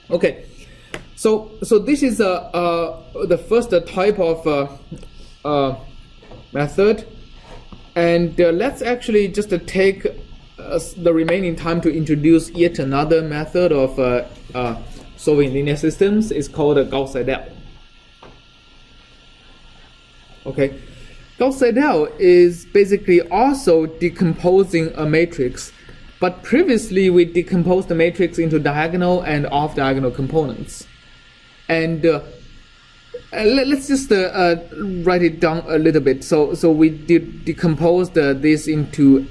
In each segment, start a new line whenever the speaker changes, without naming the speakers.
Okay, so this is the first type of method, and let's actually just take the remaining time to introduce yet another method of solving linear systems. It's called Gauss Seidel. Okay, Gauss Seidel is basically also decomposing a matrix, but previously we decomposed the matrix into diagonal and off-diagonal components. And let's just write it down a little bit. So we decomposed this into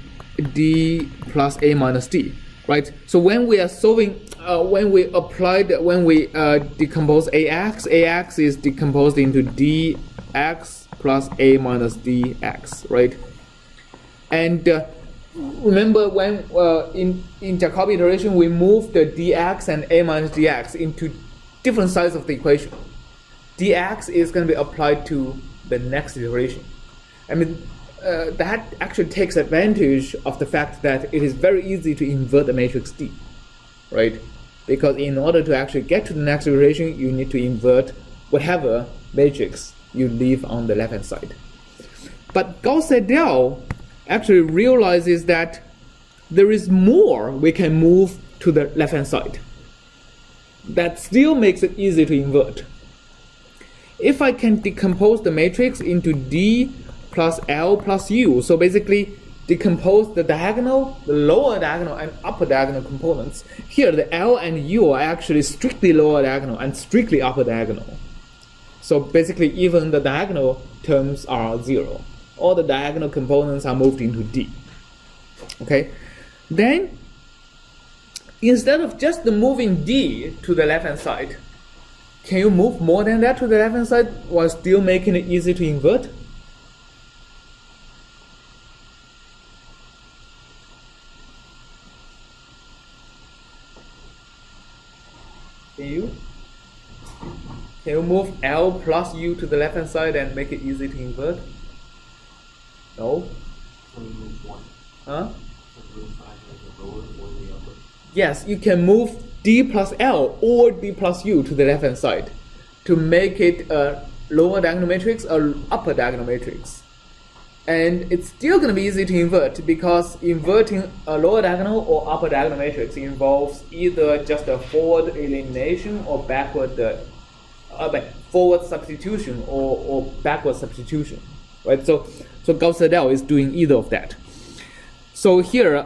D plus A minus D, right? So when we are solving, when we decompose AX is decomposed into DX plus A minus DX, right? And remember when in Jacobi iteration we moved the dx and a minus dx into different sides of the equation. Dx is going to be applied to the next iteration. I mean, that actually takes advantage of the fact that it is very easy to invert the matrix D, right? Because in order to actually get to the next iteration, you need to invert whatever matrix you leave on the left-hand side. But Gauss Seidel actually realizes that there is more we can move to the left-hand side. That still makes it easy to invert. If I can decompose the matrix into D plus L plus U, so basically decompose the diagonal, the lower diagonal and upper diagonal components. Here the L and U are actually strictly lower diagonal and strictly upper diagonal. So basically even the diagonal terms are 0. All the diagonal components are moved into D. Okay, then instead of just moving D to the left-hand side, can you move more than that to the left-hand side while still making it easy to invert? Can you move L plus U to the left-hand side and make it easy to invert? No? Huh? Yes, you can move D plus L or D plus U to the left-hand side to make it a lower diagonal matrix or upper diagonal matrix. And it's still going to be easy to invert because inverting a lower diagonal or upper diagonal matrix involves either just a forward elimination or backward forward substitution or backward substitution, right? So Gauss Seidel is doing either of that. So here,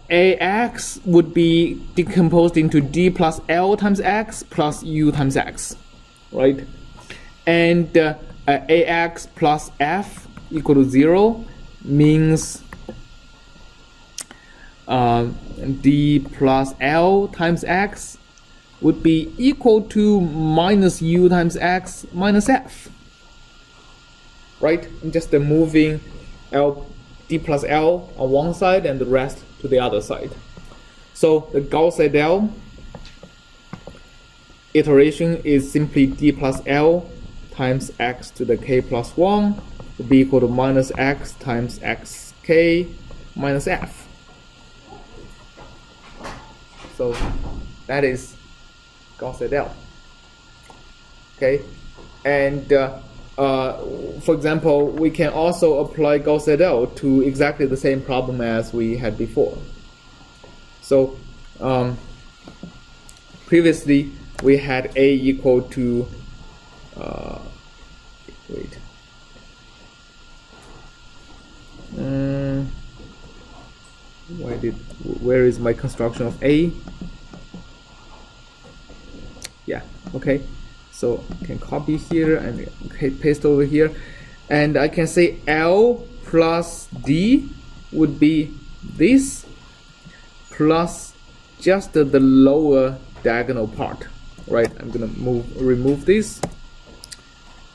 AX would be decomposed into D plus L times X plus U times X, right? And AX plus F equal to 0 means D plus L times X would be equal to minus U times X minus F, right? And just moving D plus L on one side and the rest to the other side. So the Gauss Seidel iteration is simply D plus L times X to the K plus 1 to be equal to minus X times XK minus F. So that is Gauss Seidel. Okay, and for example, we can also apply Gauss Seidel to exactly the same problem as we had before. So previously we had A equal to where is my construction of A? Yeah, okay. So I can copy here and paste over here. And I can say L plus D would be this plus just the lower diagonal part, right? I'm gonna remove this.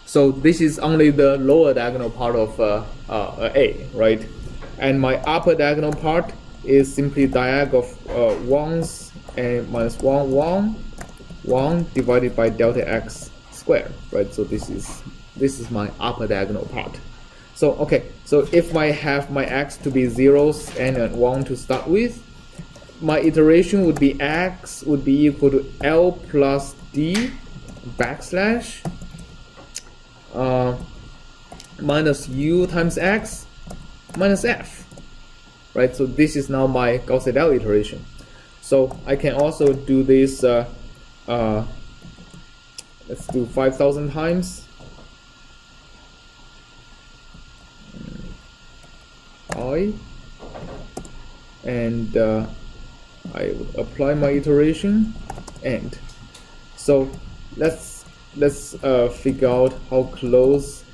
So this is only the lower diagonal part of A, right? And my upper diagonal part is simply diag of 1s and minus 1 divided by delta x squared, right? So this is my upper diagonal part. So okay, so if I have my x to be 0s and 1 to start with, my iteration would be x would be equal to L plus D backslash minus U times x minus f, right? So this is now my Gauss Seidel iteration. So I can also do this, let's do 5,000 times. And I would apply my iteration, and so let's figure out how close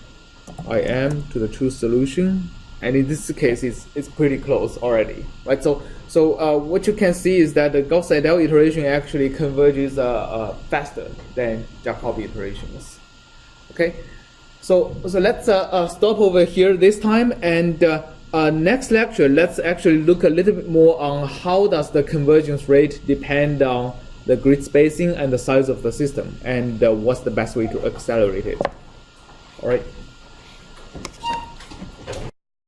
I am to the true solution. And in this case, it's pretty close already, right? So what you can see is that the Gauss Seidel iteration actually converges faster than Jacobi iterations. Okay, so let's stop over here this time, and next lecture, let's actually look a little bit more on how does the convergence rate depend on the grid spacing and the size of the system, and what's the best way to accelerate it. All right.